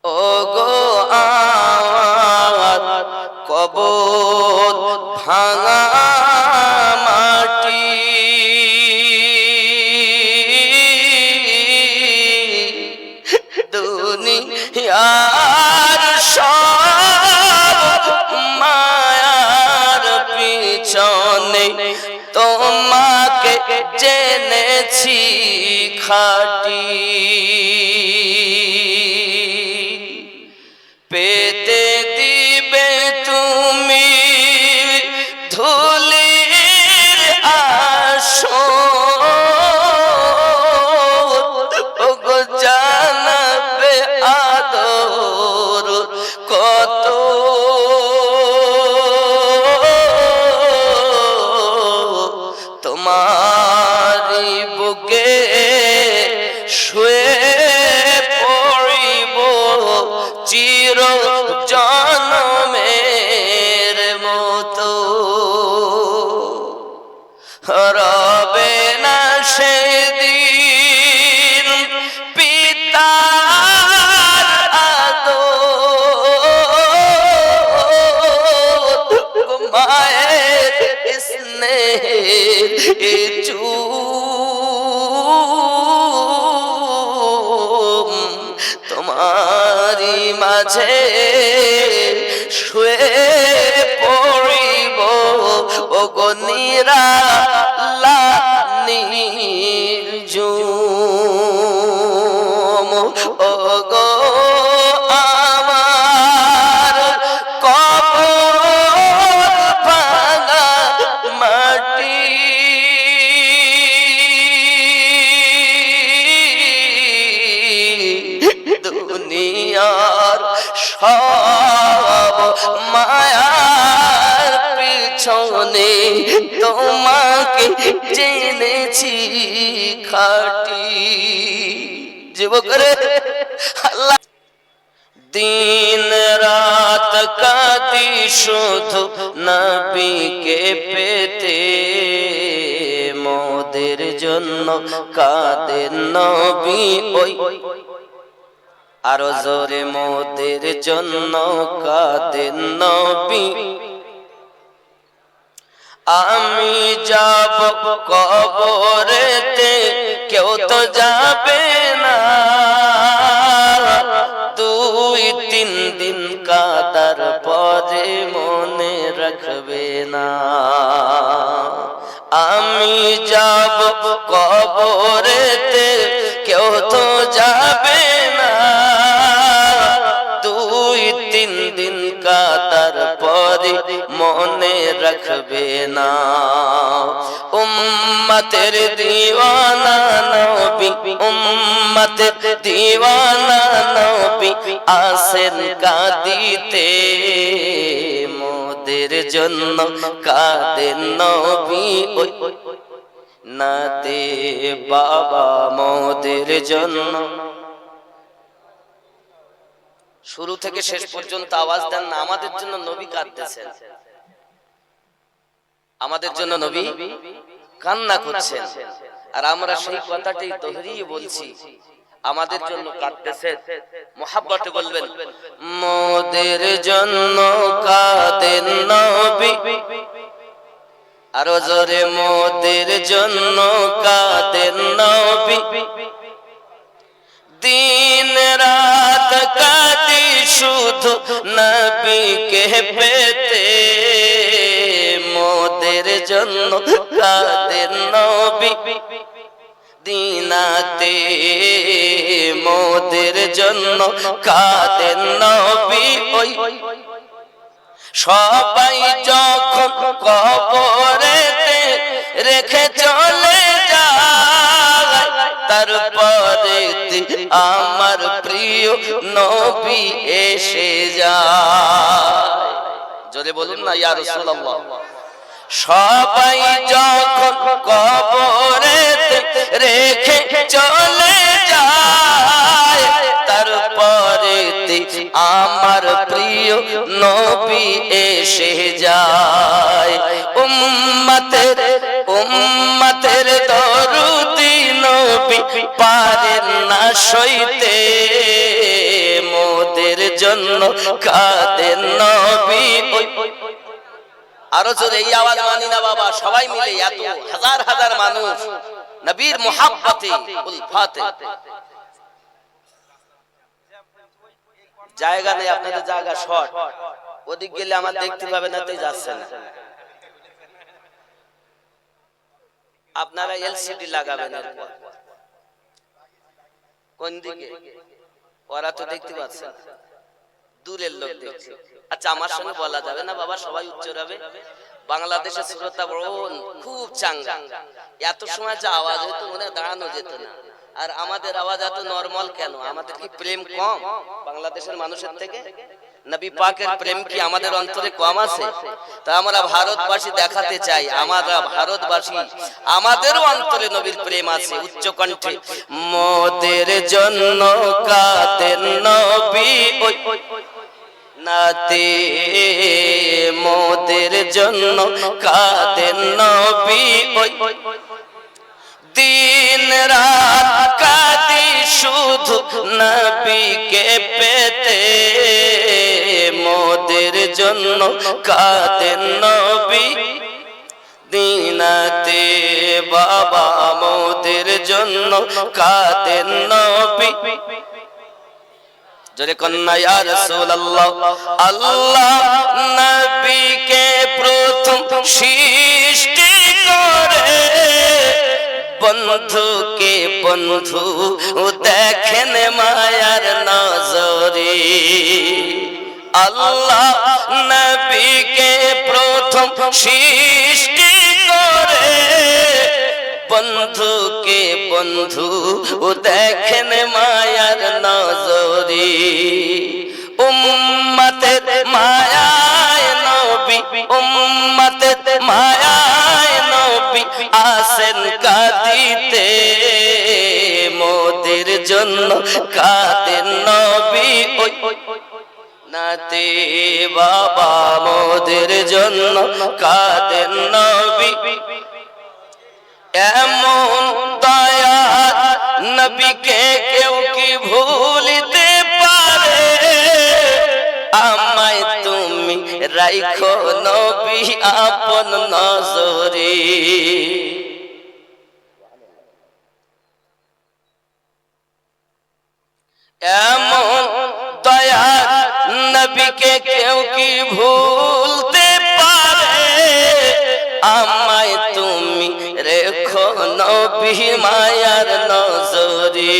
ও গো আমার কবর ভাঙা মাটি, দুনিয়ার সব মায়ার পিছনে তোমাকে জেনেছি খাঁটি। পেতে দিবে তুমি ধুলির আসর, ওগো জানাবে আদর কত, তোমারি বুকে শুয়ে পড়িব চির জনমের মতো। রবে না সেদিন পিতার আদর, মায়ের স্নেহের চুম তোমারি মাঝে শুয়ে পড়িব, ওগো নির্ঝুম, ওগো আমার কবর ভাঙা মাটি। দুনিয়ার সব মায়ার পিছনে তোমাকে জেনেছি খাঁটি। যুবকরে আল্লাহ দিন রাত কাঁদি শুধু নবীকে পেতে, মোদের জন্য কাঁদেন নবী ওই, আরো জোরে মোদের জন্য কাঁদেন নবী। আমি যাব কবরেতে কেউ তো যাবে না, 2-3 দিন কাঁদার পরে মনে রাখবে না। আমি যাব কবরেতে কেউ তো যাবে না, 2-3 দিন কাঁদার পরে মনে রাখবে না। উম্মতের দিওয়ানা নবী, উম্মতের দিওয়ানা নবী আসেন কাঁদিতে, মোদের জন্য কাঁদেন নবী ওই, নাতে বাবা মোদের জন্য। শুরু থেকে শেষ পর্যন্ত আওয়াজ দেন না, আমাদের জন্য নবী কাঁদতেছেন, আমাদের জন্য নবী কান্না করছেন, আর আমরা সেই কথাটাই দোহরিয়ে বলছি, আমাদের জন্য কাঁদতেছেন। মুহাব্বতে বলবেন, মোদের জন্য কাঁদেন নবী, আরো জোরে মোদের জন্য কাঁদেন নবী। দিন রাত কাঁদি শুধু নবীকে পেতে, মোদের জন্য কাঁদেন নবী। দিনাতে মোদের জন্য কাঁদেন নবী ওই, সবাই যখন কবরেতে রেখে চলে যায়, তারপরে আমার প্রিয় নবী এসে যায়। জোরে বলুন না ইয়া রাসূলুল্লাহ। সবাই যখন কবরেতে রেখে চলে যায়, তারপরে আমার প্রিয় নবী এসে যায়। উম্মতের দরুদি নবী পারেন না সইতে, মোদের জন্য কাঁদেন নবী। আরো জোরে এই আওয়াজ মানি না বাবা, সবাই মিলে এত হাজার হাজার মানুষ নবীর মুহাব্বতে উলফাতে। জায়গা নেই, আপনাদের জায়গা শর্ট, ওদিক গেলে আমার দেখতে পাবে না, তাই যাচ্ছে না। আপনারা এলসিডি লাগাবেন এরপর। কোন দিকে? ওরা তো দেখতে পাচ্ছে না, দূরের লোক দেখছে। আচ্ছা আমার সঙ্গে বলা যাবে না বাবা, সবাই উচ্চারবে। বাংলাদেশের শ্রোতা বোন খুব চাঙ্গা, এত সময় যা আওয়াজ হইতো মনে দাঁড়ানো যেত না। আর আমাদের আওয়াজ এত নরমাল কেন? আমাদের কি প্রেম কম বাংলাদেশের মানুষের থেকে? নবী পাকের প্রেম কি আমাদের অন্তরে কম আছে? তা আমরা ভারতবাসী দেখাতে চাই, আমরা ভারতবাসী, আমাদেরও অন্তরে নবীর প্রেম আছে। উচ্চ কণ্ঠে মোদের জন্য কাঁদেন নবী, নাতে মোদের জন্য কাঁদেন নবী। দিন রাত কাঁদি শুধু নবীকে পেতে, মোদের জন্য কাঁদেন নবী। দিনাতে বাবা মোদের জন্য কাঁদেন নবী। জোরে কন্যা ইয়া রাসূলুল্লাহ। আল্লাহ নবীকে প্রথম সৃষ্টি করে বন্ধুকে বন্ধু দেখেন মায়ার নজরে। আল্লাহ নবীকে প্রথম সৃষ্টি করে বন্ধুকে বন্ধু দেখেন মায়ার নজরে। উম্মতের মায়ায় নবী, উম্মতের মায়ায় নবী আসেন কাঁদিতে, মোদের জন্য কাঁদেন নবী। নাতে বাবা মোদের জন্য কাঁদেন নবী। এমন দয়া নবীকে কেউ কি ভুলিতে পারে? আমায় তুমি রাখো নবী আপন নজরে। এমন দয়া নবীকে কেউ কি ভুলতে পারে? আমায় তুমি রেখো নবী মায়ার নজরে।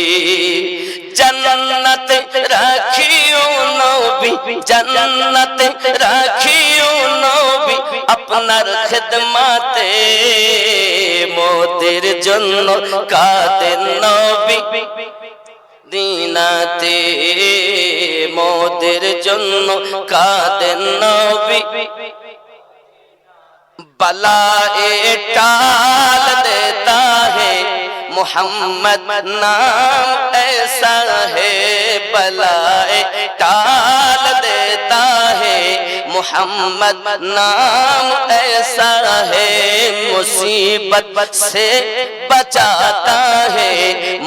জান্নাতে রাখিও নবী, জান্নাতে রাখিও নবী আপনার খিদমতে, মোদের জন্য কাঁদেন নবী। দিনাতে মোদের জন্য কাঁদেন নবী। बलाए टाल देता है मोहम्मद नाम ऐसा है, बलाए टाल देता है मोहम्मद नाम ऐसा है, मुसीबत से बचाता है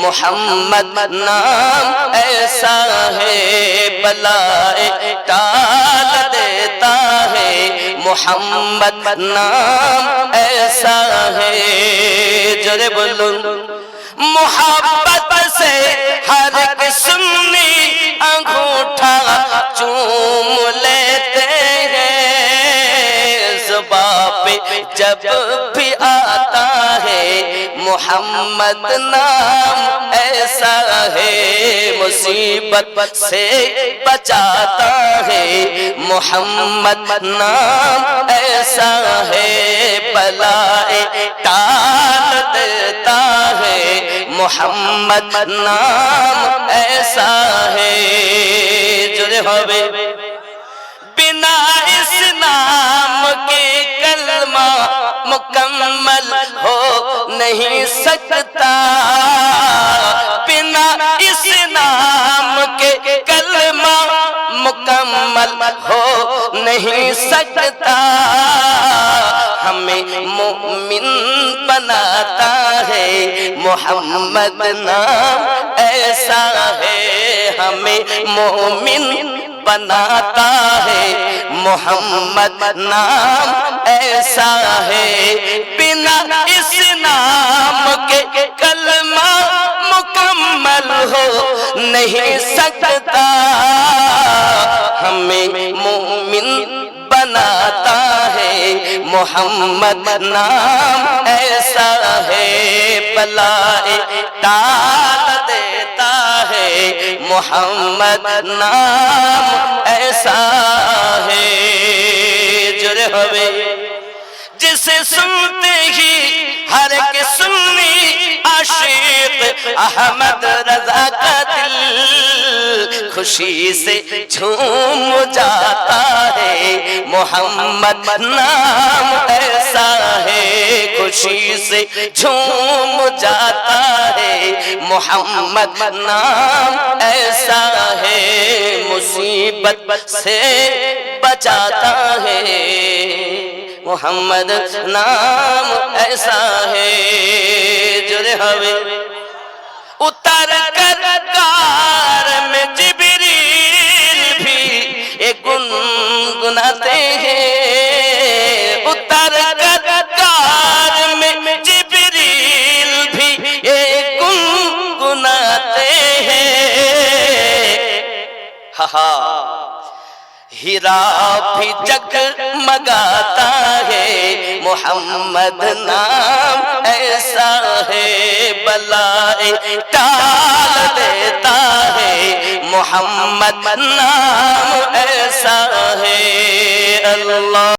मोहम्मद नाम ऐसा है, बलाए टाल देता है मोहम्मद नाम ऐसा है। जरे बोलो मोहब्बत से हर एक सुन्नी अंगूठा चूम लेते हैं, ज़ुबां पे जब भी आता है मोहम्मद नाम ऐसा है, मुसीबत से बचाता है मोहम्मद नाम ऐसा है, बलाए टाल देता है मोहम्मद नाम ऐसा है। जुड़े होवे बिना इस नाम के कलमा मुकम्मल हो नहीं सकता, बिना इस नाम के कलमा मुकम्मल हो नहीं सकता, हमें मोमिन बनाता है मोहम्मद नाम ऐसा है, ہمیں مومن بناتا ہے محمد نام ایسا ہے بنا اس نام کے کلمہ مکمل ہو نہیں سکتا ہمیں مومن بناتا ہے محمد نام ایسا ہے بلائے ٹال دیتا ہے محمد نام ایسا ہے جرے ہوئے جسے سنتے ہی ہر ایک سنی عاشق احمد رضا کا دل خوشی سے جھوم جاتا ہے محمد نام ایسا ہے خوشی سے جھوم جاتا ہے محمد نام ایسا ہے مصیبت سے بچاتا ہے محمد نام ایسا ہے جرے ہوئے اتر کر کار میں جبریل بھی ایک گنگناتے ہیں اتر کر کار میں جبریل بھی ایک گنگناتے ہیں ہیرا بھی جگمگاتا ہے محمد نام ایسا ہے بلائے ٹال دیتا ہے محمد نام ایسا ہے اللہ